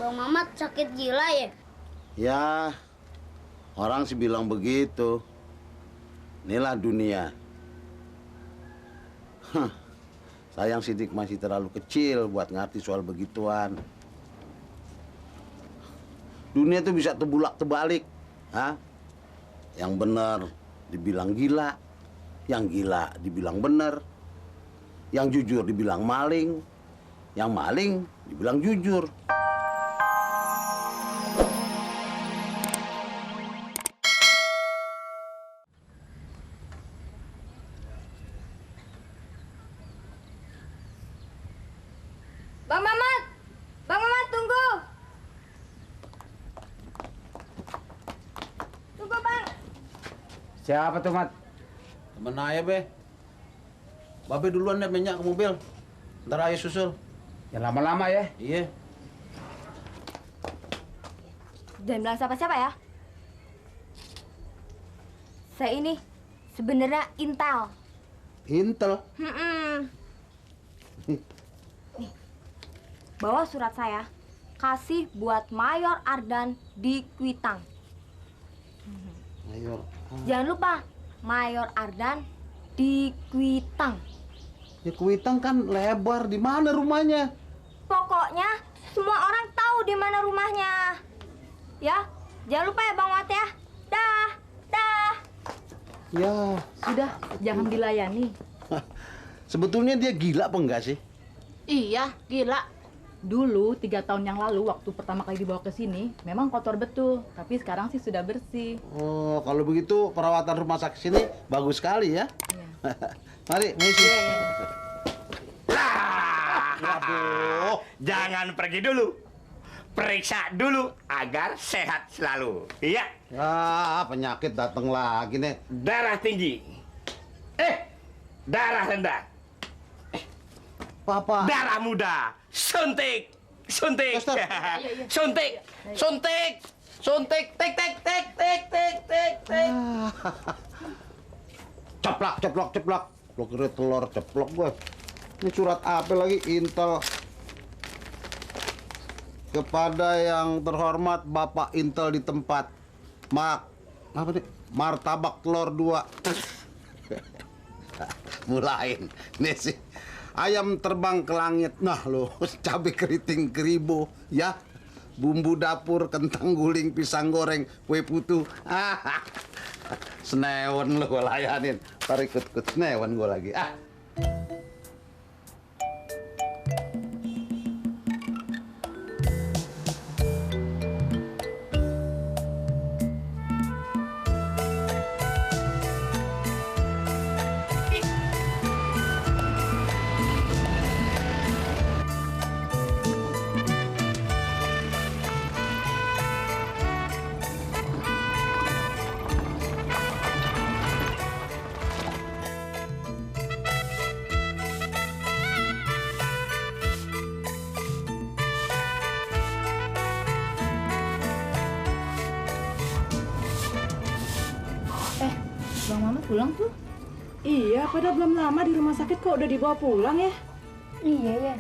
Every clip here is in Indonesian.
Bang Mamat sakit gila ya? Ya, orang sih bilang begitu. Inilah dunia. Hah, sayang Sidik masih terlalu kecil buat ngerti soal begituan. Dunia tuh bisa terbulak-terbalik. Hah? Yang benar dibilang gila, yang gila dibilang benar, yang jujur dibilang maling, yang maling dibilang jujur. Bang Mamat! Bang Mamat, tunggu! Tunggu, Bang! Siapa tuh, Mat? Temen aja, Be. Babe duluan deh minyak ke mobil. Ntar aja susul. Jangan lama-lama ya. Iya. Jangan bilang siapa-siapa ya. Saya ini sebenarnya Intel. Intel. Bawa surat saya, kasih buat Mayor Ardan di Kuitang. Ayo. Jangan lupa, Mayor Ardan di Kuitang. Ya Kuitang kan lebar. Di mana rumahnya? Pokoknya semua orang tahu di mana rumahnya. Ya, jangan lupa ya Bang Mat ya. Dah, dah. Ya. Sudah, jangan dilayani. Sebetulnya dia gila apa enggak sih? Iya, gila. Dulu 3 tahun yang lalu waktu pertama kali dibawa ke sini, memang kotor betul. Tapi sekarang sih sudah bersih. Oh, kalau begitu perawatan rumah sakit sini bagus sekali ya. Iya. Mari, misi. Waduh, jangan pergi dulu. Periksa dulu agar sehat selalu. Iya, Ya, penyakit datang lagi nih. darah tinggi. Darah rendah. Papa. Darah muda. Suntik. Suntik. Dokter. Suntik. Suntik. Suntik. Tek tek tek tek tek tek tek. Ceplak, ceplok, ceplok. Lo kira telur ceplok gue. Ini surat apa lagi? Intel. Kepada yang terhormat Bapak Intel di tempat. Apa nih? Martabak telur 2. Mulain. Nih sih. Ayam terbang ke langit. Nah lo, cabai keriting keribo. Ya. Bumbu dapur, kentang guling, pisang goreng, kue putu. Senewan lo gue layanin. Ntar ikut-ikut senewan gue lagi. Bang Mamat pulang tuh? Iya, padahal belum lama di rumah sakit kok udah dibawa pulang ya? Iya ya.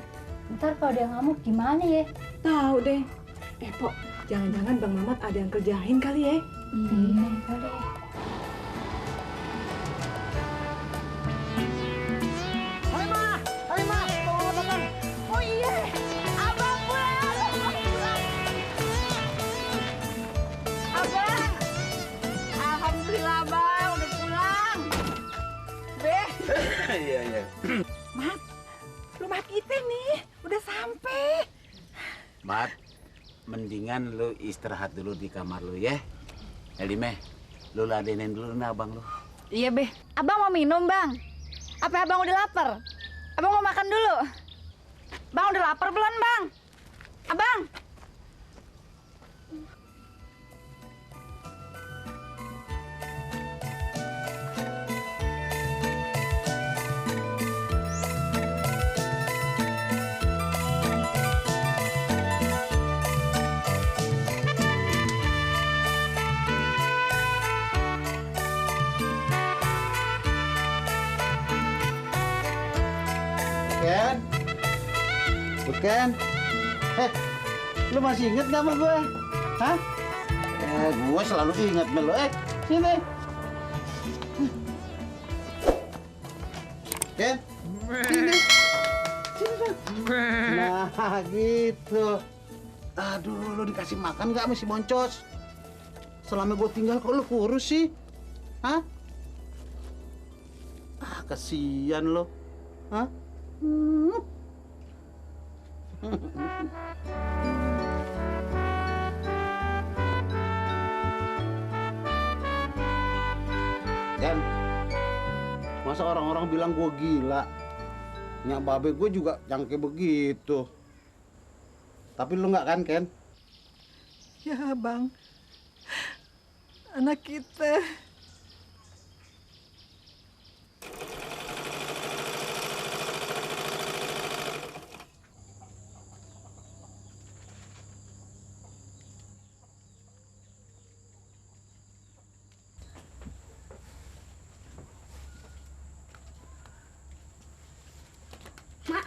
Ntar kalau dia ngamuk gimana ya? Tahu deh. Pok, jangan-jangan Bang Mamat ada yang kerjain kali ya? Iya kali. Oh iya, Abang pulang. Abang. Alhamdulillah Bang, udah pulang. Beh. Iya, iya. Mat, rumah kita nih udah sampai. Mat, mendingan lu istirahat dulu di kamar lu ya. Elimeh, lu ladenin dulu nih abang lu. Iya, Beh. Abang mau minum, Bang? Apa abang udah lapar? Abang mau makan dulu? Bang udah lapar belum, Bang? Abang? Bukan? Bukan? Lu masih inget gak sama gue? Hah? Gue selalu inget sama lu. Sini. Ken? Sini. Nah, gitu. Aduh, lu dikasih makan gak sama si Moncos? Selama gue tinggal kok lu kurus sih? Hah? Kasihan lo. Hah? Ken, masa orang-orang bilang gue gila? Nyak babe gue juga yang kayak begitu. Tapi lu nggak kan, Ken? Ya bang, anak kita.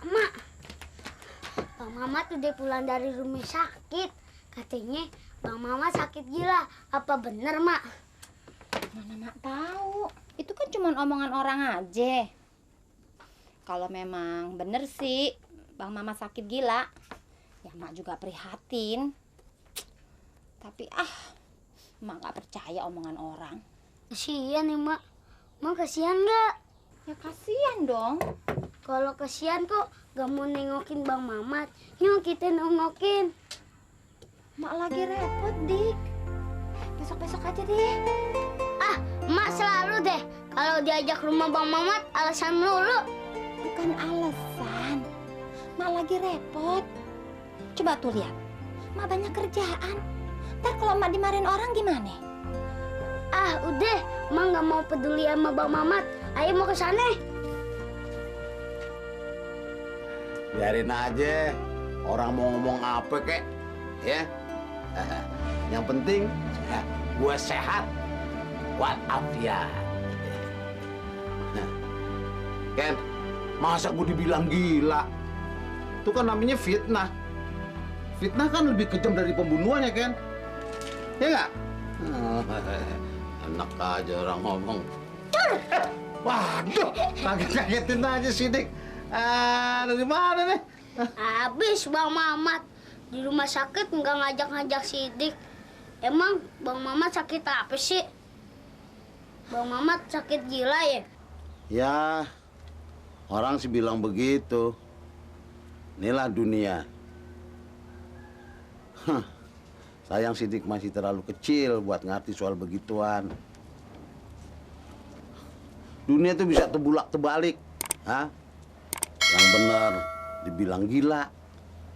Mak, Bang Mamat udah pulang dari rumah sakit. Katanya Bang Mamat sakit gila. Apa bener, Mak? Mana Mak tahu. Itu kan cuma omongan orang aja. Kalau memang bener sih Bang Mamat sakit gila, ya Mak juga prihatin. Tapi Mak gak percaya omongan orang. Kasian ya, Mak. Mak kasihan nggak? Ya kasihan dong. Kalau kasihan kok gak mau nengokin Bang Mamat. Yuk kita nengokin. Mak lagi repot, Dik. Besok-besok aja deh. Mak selalu deh kalau diajak rumah Bang Mamat alasan melulu. Bukan alasan. Mak lagi repot. Coba tuh lihat. Mak banyak kerjaan. Ntar kalau Mak dimarahin orang gimana? Udah. Mak gak mau peduli sama Bang Mamat. Ayo mau ke sana. Biarin aja. Orang mau ngomong apa kek, ya. Yang penting gue sehat walafiat. Ken, masa gue dibilang gila? Itu kan namanya fitnah. Fitnah kan lebih kejam dari pembunuhan ya, Ken? Ya nggak? Enak aja orang ngomong. Waduh, kaget-kagetin aja sih, Dik. Dari mana nih? Habis Bang Mamat di rumah sakit nggak ngajak-ngajak Sidik. Emang Bang Mamat sakit apa sih? Bang Mamat sakit gila ya? Ya, orang sih bilang begitu. Inilah dunia. Sayang Sidik masih terlalu kecil buat ngerti soal begituan. Dunia tuh bisa terbulak-terbalik. Yang benar dibilang gila,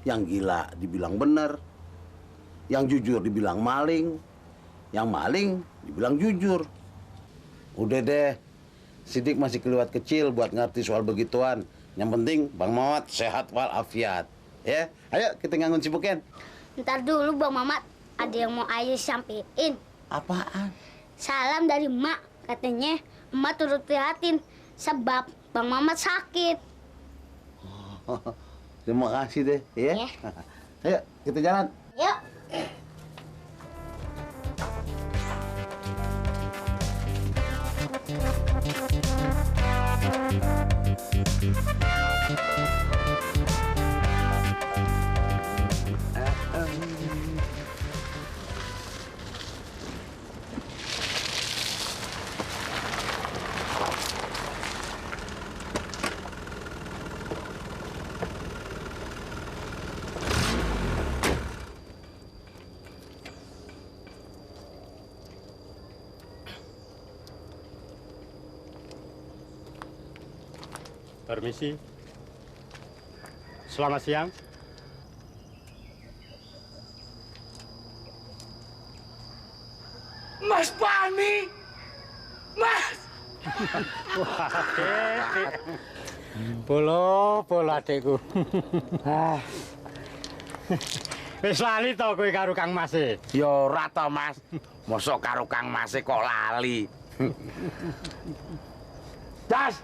yang gila dibilang benar, yang jujur dibilang maling, yang maling dibilang jujur. Udah deh, Sidik masih kelewat kecil buat ngerti soal begituan. Yang penting Bang Mamat sehat walafiat. Ya, ayo kita ngangun sibukin. Ntar dulu Bang Mamat, ada yang mau Ayah sampein. Apaan? Salam dari Mak, katanya Emak turut prihatin sebab Bang Mamat sakit. Terima kasih deh, ya. Ya. Ayo kita jalan. Yuk. Permisi. Selamat siang. Mas Pani! Mas! Polo adekku. Wis lali to kowe karo Kang Mas e? Ya ora to, Mas. Mosok karo Kang Mas kok lali. Das.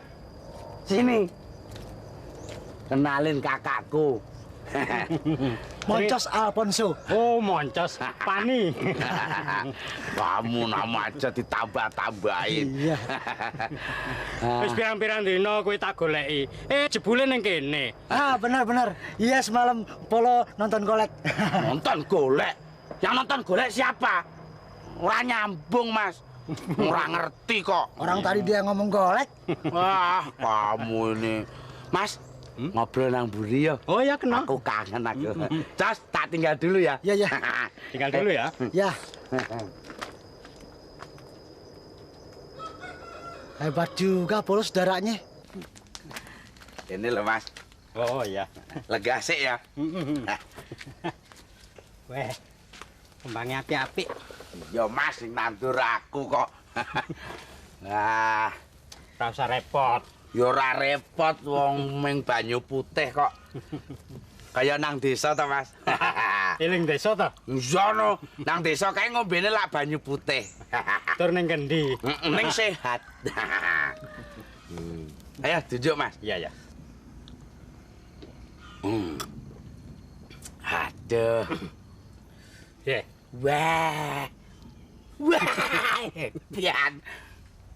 Sini. Kenalin kakakku. Moncos Alfonso. Oh, Moncos Pani. Kamu nama aja ditambah-tambahin. Iya. Wis pirang-pirang dina kowe tak goleki. Jebule ning kene. Ah, benar. Iya, semalam Polo nonton golek. Nonton golek? Yang nonton golek siapa? Ora nyambung, Mas. Ora ngerti kok. Orang tadi dia ngomong golek. Wah, kamu ini. Mas, ngobrol nang buri ya. Oh ya, kenal. Aku kangen aku. Jos, tak tinggal dulu ya. Iya. Tinggal dulu ya. Ya. Hebat juga Polo saudaranya. Ini loh, Mas. Oh iya. Lega sih ya. Weh, kembangnya api-api. Ya Mas, sing nandur aku kok. Nah, Ora usah repot. ya ora repot wong ming banyu putih kok. Kaya nang desa to, Mas. Eling desa to? Iya no, nang desa kae ngombene lak banyu putih. Tur ning kendi? Ning sehat. Ayo tunjuk, Mas. Iya, ya. Aduh. Ye. Wah. Pian.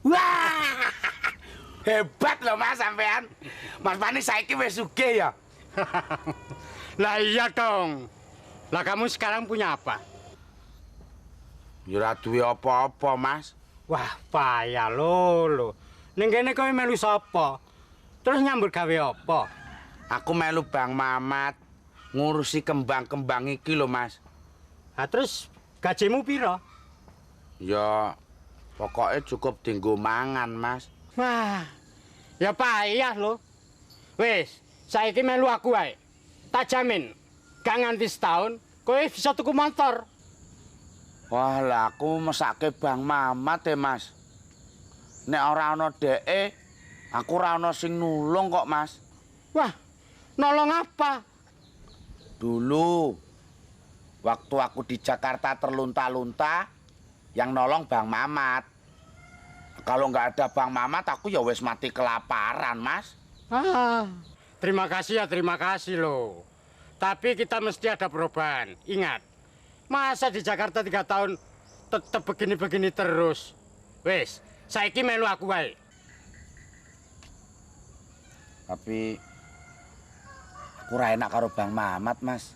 Wah. Hebat loh Mas sampean. Mas Pani saiki wis sugih ya. Lah iya dong. Lah kamu sekarang punya apa? Ya ora duwe apa-apa, Mas. Wah, payah lho. Ning kene kowe melu sapa? Terus nyambut gawe apa? Aku melu Bang Mamat ngurusi kembang-kembang iki lho, Mas. Nah, terus gajimu piro? Ya pokoknya cukup dienggo mangan, Mas. Wah, ya payah lho. Wis, saiki melu aku wae. Tak jamin, gak nganti setahun, kowe bisa tuku motor. Wah, lah aku mesake Bang Mamat ya, Mas. Nek ora ana dheke, aku ora ana sing nulung kok, Mas. Wah, nolong apa? Dulu, waktu aku di Jakarta terlunta-lunta, yang nolong Bang Mamat. Kalau nggak ada Bang Mamat, aku ya wis mati kelaparan, Mas. Terima kasih loh. Tapi kita mesti ada perubahan. Ingat, masa di Jakarta 3 tahun tetap begini-begini terus. Wes, saiki melu aku wae. Tapi aku ora enak karo Bang Mamat, Mas.